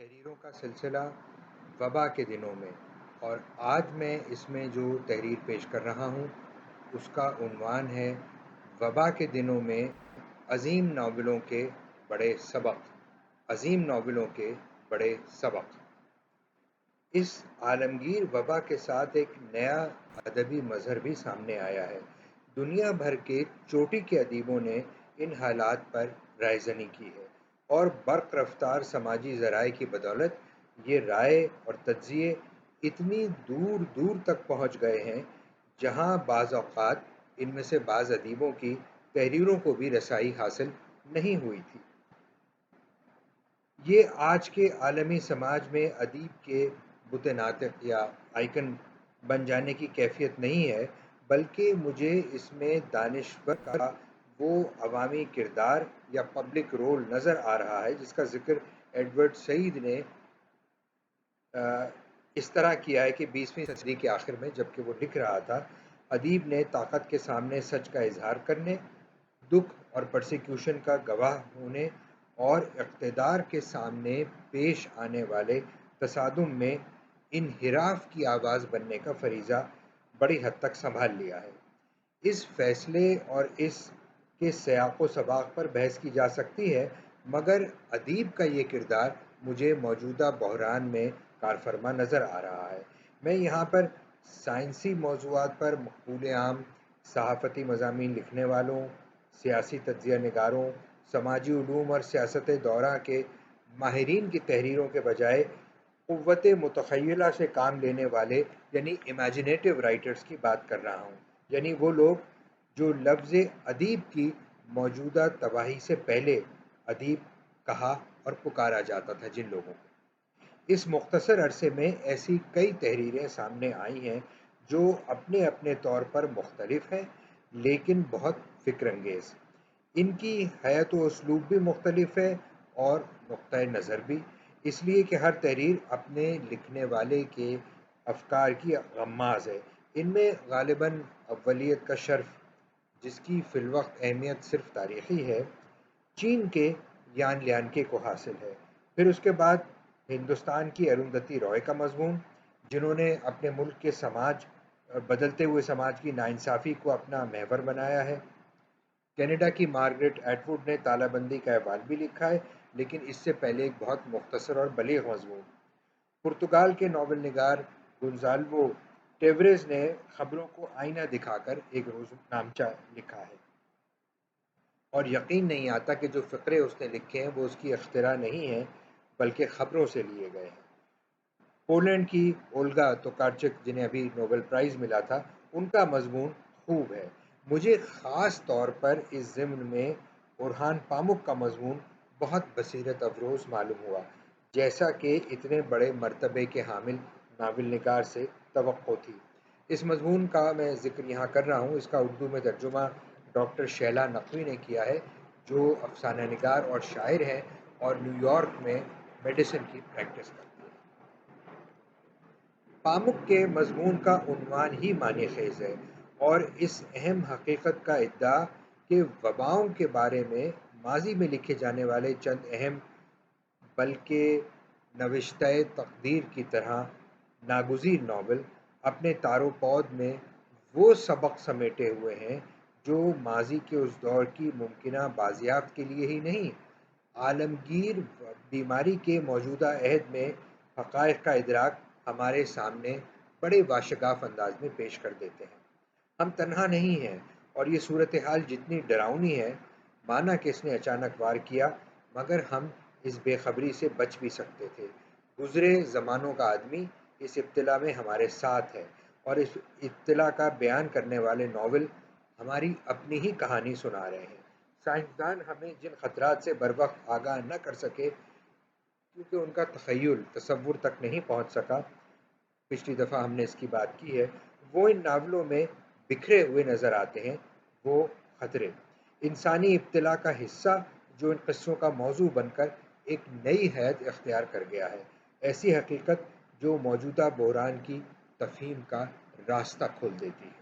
تحریروں کا سلسلہ وبا کے دنوں میں، اور آج میں اس میں جو تحریر پیش کر رہا ہوں اس کا عنوان ہے وبا کے دنوں میں عظیم ناولوں کے بڑے سبق۔ عظیم ناولوں کے بڑے سبق۔ اس عالمگیر وبا کے ساتھ ایک نیا ادبی مظہر بھی سامنے آیا ہے۔ دنیا بھر کے چوٹی کے ادیبوں نے ان حالات پر رائے زنی کی ہے، اور برق رفتار سماجی ذرائع کی بدولت یہ رائے اور تجزیے اتنی دور دور تک پہنچ گئے ہیں جہاں بعض اوقات ان میں سے بعض ادیبوں کی تحریروں کو بھی رسائی حاصل نہیں ہوئی تھی۔ یہ آج کے عالمی سماج میں ادیب کے بت ناطق یا آئیکن بن جانے کی کیفیت نہیں ہے، بلکہ مجھے اس میں دانشور کا وہ عوامی کردار یا پبلک رول نظر آ رہا ہے جس کا ذکر ایڈورڈ سعید نے اس طرح کیا ہے کہ 20ویں صدی کے آخر میں جبکہ وہ لکھ رہا تھا، ادیب نے طاقت کے سامنے سچ کا اظہار کرنے، دکھ اور پرسیکیوشن کا گواہ ہونے اور اقتدار کے سامنے پیش آنے والے تصادم میں انحراف کی آواز بننے کا فریضہ بڑی حد تک سنبھال لیا ہے۔ اس فیصلے اور اس کے سیاق و سباق پر بحث کی جا سکتی ہے، مگر ادیب کا یہ کردار مجھے موجودہ بحران میں کارفرما نظر آ رہا ہے۔ میں یہاں پر سائنسی موضوعات پر مقبول عام صحافتی مضامین لکھنے والوں، سیاسی تجزیہ نگاروں، سماجی علوم اور سیاست دورہ کے ماہرین کی تحریروں کے بجائے قوت متخیلہ سے کام لینے والے یعنی امیجنیٹو رائٹرز کی بات کر رہا ہوں، یعنی وہ لوگ جو لفظ ادیب کی موجودہ تباہی سے پہلے ادیب کہا اور پکارا جاتا تھا، جن لوگوں کو۔ اس مختصر عرصے میں ایسی کئی تحریریں سامنے آئی ہیں جو اپنے اپنے طور پر مختلف ہیں لیکن بہت فکر انگیز۔ ان کی حیت و اسلوب بھی مختلف ہے اور نقطۂ نظر بھی، اس لیے کہ ہر تحریر اپنے لکھنے والے کے افکار کی غماز ہے۔ ان میں غالباً اولیت کا شرف، جس کی فی الوقت اہمیت صرف تاریخی ہے، چین کے یان لیانکے کو حاصل ہے۔ پھر اس کے بعد ہندوستان کی اروندھتی رائے کا مضمون، جنہوں نے اپنے ملک کے بدلتے ہوئے سماج کی ناانصافی کو اپنا محور بنایا ہے۔ کینیڈا کی مارگریٹ ایٹ ووڈ نے تالہ بندی کا احوال بھی لکھا ہے، لیکن اس سے پہلے ایک بہت مختصر اور بلیغ مضمون۔ پرتگال کے ناول نگار گونزالوو ٹیوریز نے خبروں کو آئینہ دکھا کر ایک روزنامچہ لکھا ہے، اور یقین نہیں آتا کہ جو فقرے اس نے لکھے ہیں وہ اس کی اختراع نہیں ہیں بلکہ خبروں سے لیے گئے ہیں۔ پولینڈ کی اولگا توکارچک، جنہیں ابھی نوبل پرائز ملا تھا، ان کا مضمون خوب ہے۔ مجھے خاص طور پر اس ضمن میں اورہان پامک کا مضمون بہت بصیرت افروز معلوم ہوا، جیسا کہ اتنے بڑے مرتبے کے حامل ناول نگار سے توقع تھی۔ اس مضمون کا میں ذکر یہاں کر رہا ہوں، اس کا اردو میں ترجمہ ڈاکٹر شیلا نقوی نے کیا ہے، جو افسانہ نگار اور شاعر ہیں اور نیو یارک میں میڈیسن کی پریکٹس کرتے ہیں۔ پامک کے مضمون کا عنوان ہی معنی خیز ہے، اور اس اہم حقیقت کا ادعا کہ وباؤں کے بارے میں ماضی میں لکھے جانے والے چند اہم بلکہ نوشتہ تقدیر کی طرح ناگزیر ناول اپنے تار و پود میں وہ سبق سمیٹے ہوئے ہیں جو ماضی کے اس دور کی ممکنہ بازیافت کے لیے ہی نہیں، عالمگیر بیماری کے موجودہ عہد میں حقائق کا ادراک ہمارے سامنے بڑے واشگاف انداز میں پیش کر دیتے ہیں۔ ہم تنہا نہیں ہیں، اور یہ صورتحال جتنی ڈراؤنی ہے، مانا کہ اس نے اچانک وار کیا، مگر ہم اس بے خبری سے بچ بھی سکتے تھے۔ گزرے زمانوں کا آدمی اس ابتلا میں ہمارے ساتھ ہے، اور اس ابتلا کا بیان کرنے والے ناول ہماری اپنی ہی کہانی سنا رہے ہیں۔ سائنسدان ہمیں جن خطرات سے بروقت آگاہ نہ کر سکے کیونکہ ان کا تخیل تصور تک نہیں پہنچ سکا، پچھلی دفعہ ہم نے اس کی بات کی ہے، وہ ان ناولوں میں بکھرے ہوئے نظر آتے ہیں۔ وہ خطرے انسانی ابتلا کا حصہ جو ان قصوں کا موضوع بن کر ایک نئی حیت اختیار کر گیا ہے، ایسی حقیقت جو موجودہ بحران کی تفہیم کا راستہ کھول دیتی ہے۔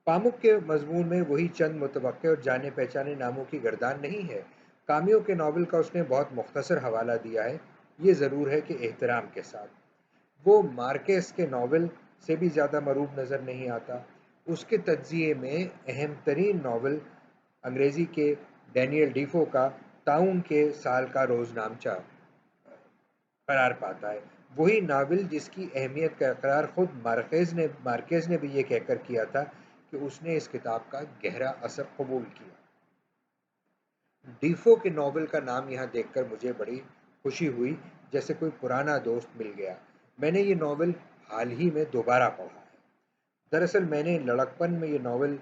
پامک کے مضمون میں وہی چند متوقع اور جانے پہچانے ناموں کی گردان نہیں ہے۔ کامیو کے ناول کا اس نے بہت مختصر حوالہ دیا ہے، یہ ضرور ہے کہ احترام کے ساتھ۔ وہ مارکیس کے ناول سے بھی زیادہ مروب نظر نہیں آتا۔ اس کے تجزیے میں اہم ترین ناول انگریزی کے ڈینیل ڈیفو کا طاعون کے سال کا روز نامچہ قرار پاتا ہے۔ وہی ناول جس کی اہمیت کا اقرار خود مارکیز نے بھی یہ کہہ کر کیا تھا کہ اس نے اس کتاب کا گہرا اثر قبول کیا۔ ڈیفو کے ناول کا نام یہاں دیکھ کر مجھے بڑی خوشی ہوئی، جیسے کوئی پرانا دوست مل گیا۔ میں نے یہ ناول حال ہی میں دوبارہ پڑھا ہے۔ دراصل میں نے لڑکپن میں یہ ناول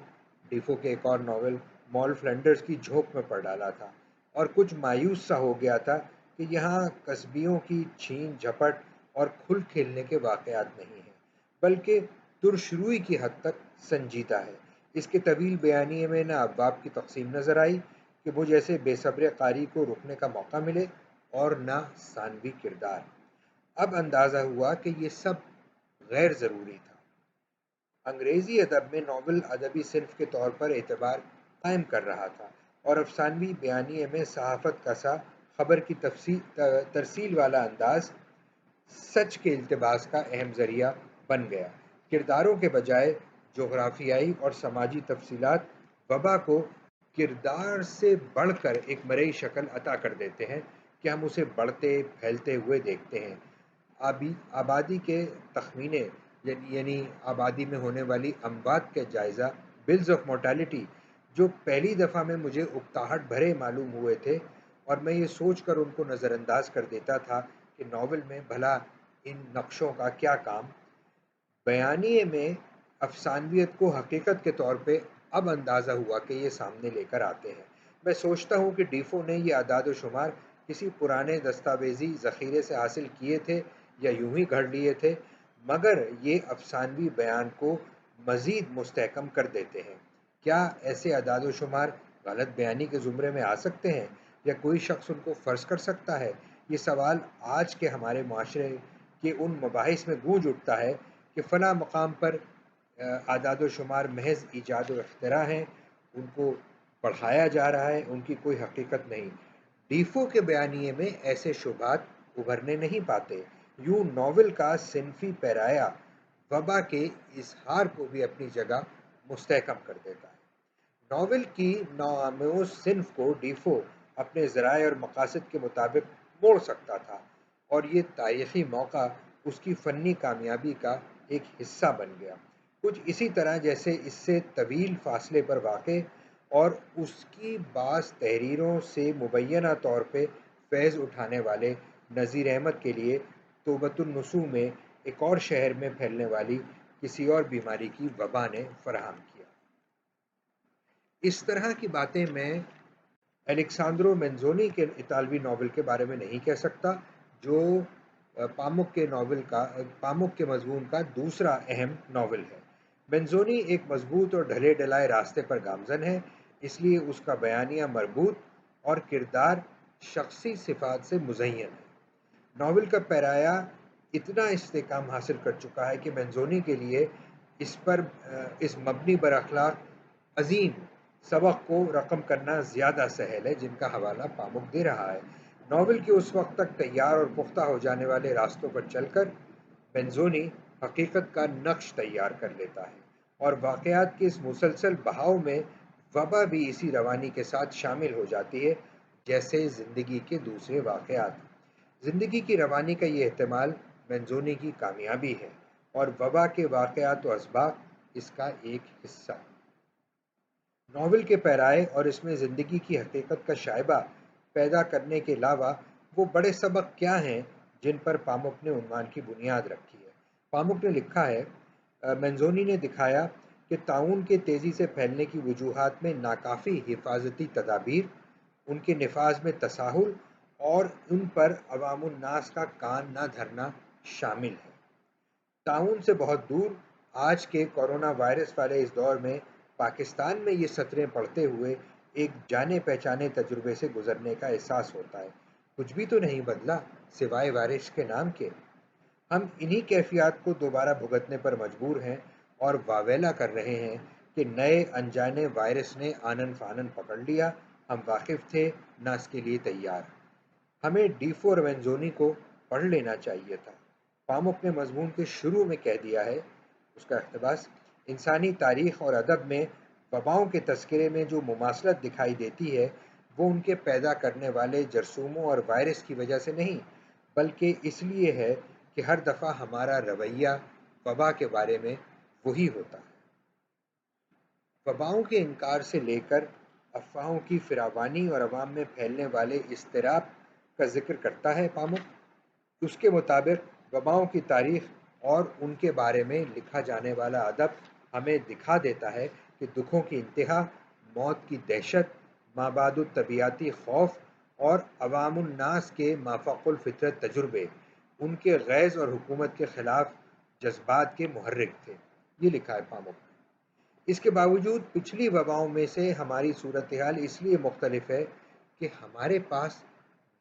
ڈیفو کے ایک اور ناول مال فلنڈرز کی جھونک میں پڑھ ڈالا تھا، اور کچھ مایوس سا ہو گیا تھا کہ یہاں قصبیوں کی چھین جھپٹ اور کھل کھیلنے کے واقعات نہیں ہیں، بلکہ ترشروئی کی حد تک سنجیدہ ہے۔ اس کے طویل بیانیے میں نہ ابواب کی تقسیم نظر آئی کہ وہ جیسے بے صبر قاری کو رکنے کا موقع ملے، اور نہ ثانوی کردار۔ اب اندازہ ہوا کہ یہ سب غیر ضروری تھا۔ انگریزی ادب میں ناول ادبی صنف کے طور پر اعتبار قائم کر رہا تھا، اور افسانوی بیانیے میں صحافت کا سا خبر کی ترسیل والا انداز سچ کے التباس کا اہم ذریعہ بن گیا۔ کرداروں کے بجائے جغرافیائی اور سماجی تفصیلات وبا کو کردار سے بڑھ کر ایک مرئی شکل عطا کر دیتے ہیں کہ ہم اسے بڑھتے پھیلتے ہوئے دیکھتے ہیں۔ آبادی کے تخمینے، یعنی آبادی میں ہونے والی اموات کے جائزہ، بلز آف مورٹیلٹی، جو پہلی دفعہ میں مجھے اکتاہٹ بھرے معلوم ہوئے تھے، اور میں یہ سوچ کر ان کو نظر انداز کر دیتا تھا کہ ناول میں بھلا ان نقشوں کا کیا کام۔ بیانیے میں افسانویت کو حقیقت کے طور پہ اب اندازہ ہوا کہ یہ سامنے لے کر آتے ہیں۔ میں سوچتا ہوں کہ ڈیفو نے یہ اعداد و شمار کسی پرانے دستاویزی ذخیرے سے حاصل کیے تھے یا یوں ہی گھڑ لیے تھے، مگر یہ افسانوی بیان کو مزید مستحکم کر دیتے ہیں۔ کیا ایسے اعداد و شمار غلط بیانی کے زمرے میں آ سکتے ہیں، یا کوئی شخص ان کو فرض کر سکتا ہے؟ یہ سوال آج کے ہمارے معاشرے کے ان مباحث میں گونج اٹھتا ہے کہ فلاں مقام پر اعداد و شمار محض ایجاد و اختراع ہیں، ان کو پڑھایا جا رہا ہے، ان کی کوئی حقیقت نہیں۔ ڈیفو کے بیانیے میں ایسے شبہات ابھرنے نہیں پاتے۔ یوں ناول کا صنفی پیرایا وبا کے اظہار کو بھی اپنی جگہ مستحکم کر دیتا ہے۔ ناول کی نوآموز صنف کو ڈیفو اپنے ذرائع اور مقاصد کے مطابق موڑ سکتا تھا، اور یہ تاریخی موقع اس کی فنی کامیابی کا ایک حصہ بن گیا، کچھ اسی طرح جیسے اس سے طویل فاصلے پر واقع اور اس کی بعض تحریروں سے مبینہ طور پہ فیض اٹھانے والے نذیر احمد کے لیے توبۃ النصوح میں ایک اور شہر میں پھیلنے والی کسی اور بیماری کی وبا نے فراہم کیا۔ اس طرح کی باتیں میں الیکساندرو منزونی کے اطالوی ناول کے بارے میں نہیں کہہ سکتا، جو پامک کے مضمون کا دوسرا اہم ناول ہے۔ منزونی ایک مضبوط اور ڈھلے ڈلائے راستے پر گامزن ہے، اس لیے اس کا بیانیہ مربوط اور کردار شخصی صفات سے مزین ہے۔ ناول کا پیرایا اتنا استحکام حاصل کر چکا ہے کہ منزونی کے لیے اس مبنی بر اخلاق عظیم سبق کو رقم کرنا زیادہ سہل ہے، جن کا حوالہ پامک دے رہا ہے۔ ناول کے اس وقت تک تیار اور پختہ ہو جانے والے راستوں پر چل کر منزونی حقیقت کا نقش تیار کر لیتا ہے، اور واقعات کے اس مسلسل بہاؤ میں وبا بھی اسی روانی کے ساتھ شامل ہو جاتی ہے، جیسے زندگی کے دوسرے واقعات۔ زندگی کی روانی کا یہ احتمال منزونی کی کامیابی ہے، اور وبا کے واقعات و اسباق اس کا ایک حصہ۔ ناول کے پیرائے اور اس میں زندگی کی حقیقت کا شائبہ پیدا کرنے کے علاوہ وہ بڑے سبق کیا ہیں جن پر پامک نے عنوان کی بنیاد رکھی ہے؟ پامک نے لکھا ہے، منزونی نے دکھایا کہ طاعون کے تیزی سے پھیلنے کی وجوہات میں ناکافی حفاظتی تدابیر، ان کے نفاذ میں تساہل، اور ان پر عوام الناس کا کان نہ دھرنا شامل ہے۔ طاعون سے بہت دور آج کے کورونا وائرس والے اس دور میں پاکستان میں یہ سطریں پڑھتے ہوئے ایک جانے پہچانے تجربے سے گزرنے کا احساس ہوتا ہے۔ کچھ بھی تو نہیں بدلا سوائے وائرس کے نام کے۔ ہم انہی کیفیات کو دوبارہ بھگتنے پر مجبور ہیں، اور واویلا کر رہے ہیں کہ نئے انجانے وائرس نے آنن فانن پکڑ لیا، ہم واقف تھے نہ اس کے لیے تیار۔ ہمیں ڈی فور مینزونی کو پڑھ لینا چاہیے تھا۔ پامک نے مضمون کے شروع میں کہہ دیا ہے، اس کا اقتباس: انسانی تاریخ اور ادب میں وباؤں کے تذکرے میں جو مماثلت دکھائی دیتی ہے وہ ان کے پیدا کرنے والے جرثوموں اور وائرس کی وجہ سے نہیں، بلکہ اس لیے ہے کہ ہر دفعہ ہمارا رویہ وبا کے بارے میں وہی ہوتا ہے۔ وباؤں کے انکار سے لے کر افواہوں کی فراوانی اور عوام میں پھیلنے والے اضطراب کا ذکر کرتا ہے پامک۔ اس کے مطابق وباؤں کی تاریخ اور ان کے بارے میں لکھا جانے والا ادب ہمیں دکھا دیتا ہے کہ دکھوں کی انتہا، موت کی دہشت، مابعد الطبیعاتی خوف اور عوام الناس کے مافوق الفطرت تجربے ان کے غیظ اور حکومت کے خلاف جذبات کے محرک تھے۔ یہ لکھا ہے پامک نے۔ اس کے باوجود پچھلی وباؤں میں سے ہماری صورتحال اس لیے مختلف ہے کہ ہمارے پاس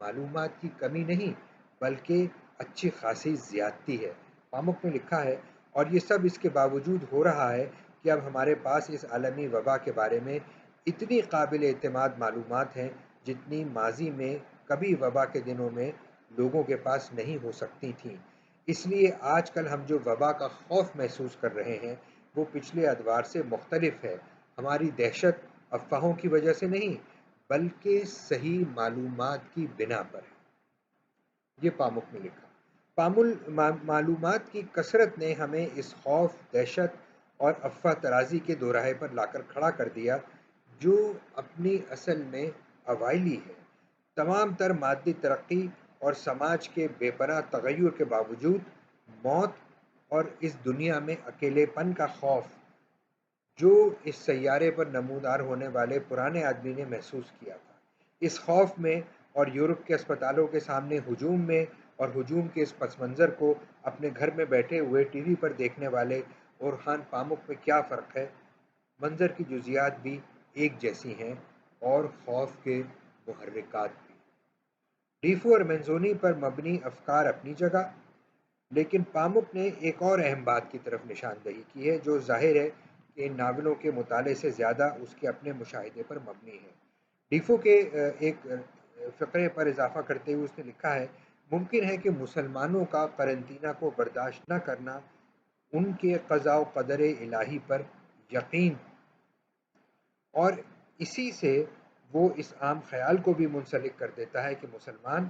معلومات کی کمی نہیں بلکہ اچھی خاصی زیادتی ہے۔ پامک نے لکھا ہے، اور یہ سب اس کے باوجود ہو رہا ہے کہ اب ہمارے پاس اس عالمی وبا کے بارے میں اتنی قابل اعتماد معلومات ہیں جتنی ماضی میں کبھی وبا کے دنوں میں لوگوں کے پاس نہیں ہو سکتی تھیں۔ اس لیے آج کل ہم جو وبا کا خوف محسوس کر رہے ہیں وہ پچھلے ادوار سے مختلف ہے۔ ہماری دہشت افواہوں کی وجہ سے نہیں بلکہ صحیح معلومات کی بنا پر ہے۔ یہ پامک نے لکھا۔ معلومات کی کثرت نے ہمیں اس خوف، دہشت اور افواہ ترازی کے دوراہے پر لا کر کھڑا کر دیا جو اپنی اصل میں اوائلی ہے۔ تمام تر مادی ترقی اور سماج کے بے پناہ تغیر کے باوجود موت اور اس دنیا میں اکیلے پن کا خوف جو اس سیارے پر نمودار ہونے والے پرانے آدمی نے محسوس کیا تھا، اس خوف میں اور یورپ کے اسپتالوں کے سامنے ہجوم میں اور ہجوم کے اس پس منظر کو اپنے گھر میں بیٹھے ہوئے ٹی وی پر دیکھنے والے اورخان پامک میں کیا فرق ہے؟ منظر کی جزیات بھی ایک جیسی ہیں اور خوف کے محرکات بھی۔ ڈیفو اور مینزونی پر مبنی افکار اپنی جگہ، لیکن پامک نے ایک اور اہم بات کی طرف نشاندہی کی ہے جو ظاہر ہے کہ ان ناولوں کے مطالعے سے زیادہ اس کے اپنے مشاہدے پر مبنی ہے۔ ڈیفو کے ایک فقرے پر اضافہ کرتے ہوئے اس نے لکھا ہے: ممکن ہے کہ مسلمانوں کا قرنطینہ کو برداشت نہ کرنا ان کے قضاء و قدر الہی پر یقین، اور اسی سے وہ اس عام خیال کو بھی منسلک کر دیتا ہے کہ مسلمان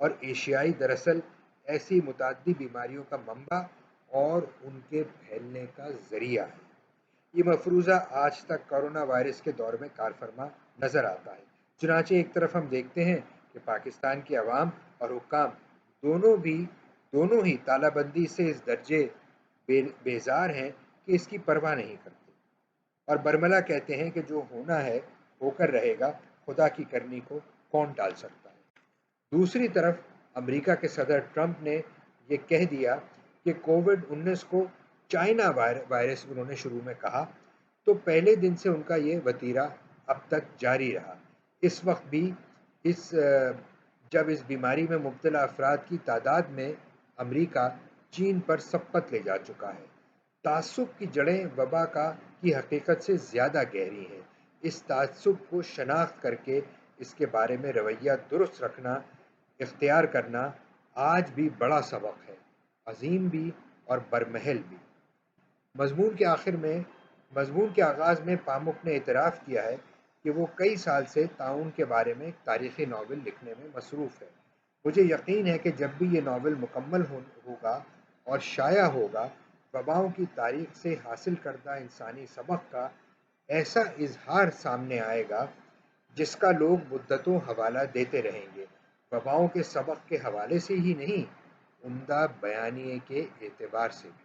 اور ایشیائی دراصل ایسی متعدی بیماریوں کا منبع اور ان کے پھیلنے کا ذریعہ ہے۔ یہ مفروضہ آج تک کرونا وائرس کے دور میں کار فرما نظر آتا ہے۔ چنانچہ ایک طرف ہم دیکھتے ہیں کہ پاکستان کی عوام اور حکام دونوں ہی تالہ بندی سے اس درجے بیزار ہیں کہ اس کی پرواہ نہیں کرتے، اور برملا کہتے ہیں کہ جو ہونا ہے ہو کر رہے گا، خدا کی کرنی کو کون ٹال سکتا ہے۔ دوسری طرف امریکہ کے صدر ٹرمپ نے یہ کہہ دیا کہ کووڈ-19 کو چائنا وائرس انہوں نے شروع میں کہا، تو پہلے دن سے ان کا یہ وتیرہ اب تک جاری رہا۔ اس وقت بھی جب اس بیماری میں مبتلا افراد کی تعداد میں امریکہ چین پر سبقت لے جا چکا ہے۔ تعصب کی جڑیں وبا کی حقیقت سے زیادہ گہری ہیں۔ اس تعصب کو شناخت کر کے اس کے بارے میں رویہ درست رکھنا اختیار کرنا آج بھی بڑا سبق ہے، عظیم بھی اور برمحل بھی۔ مضمون کے آغاز میں پامک نے اعتراف کیا ہے کہ وہ کئی سال سے طاعون کے بارے میں ایک تاریخی ناول لکھنے میں مصروف ہے۔ مجھے یقین ہے کہ جب بھی یہ ناول مکمل ہوگا اور شائع ہوگا، وباؤں کی تاریخ سے حاصل کردہ انسانی سبق کا ایسا اظہار سامنے آئے گا جس کا لوگ مدتوں حوالہ دیتے رہیں گے، وباؤں کے سبق کے حوالے سے ہی نہیں، عمدہ بیانیے کے اعتبار سے بھی۔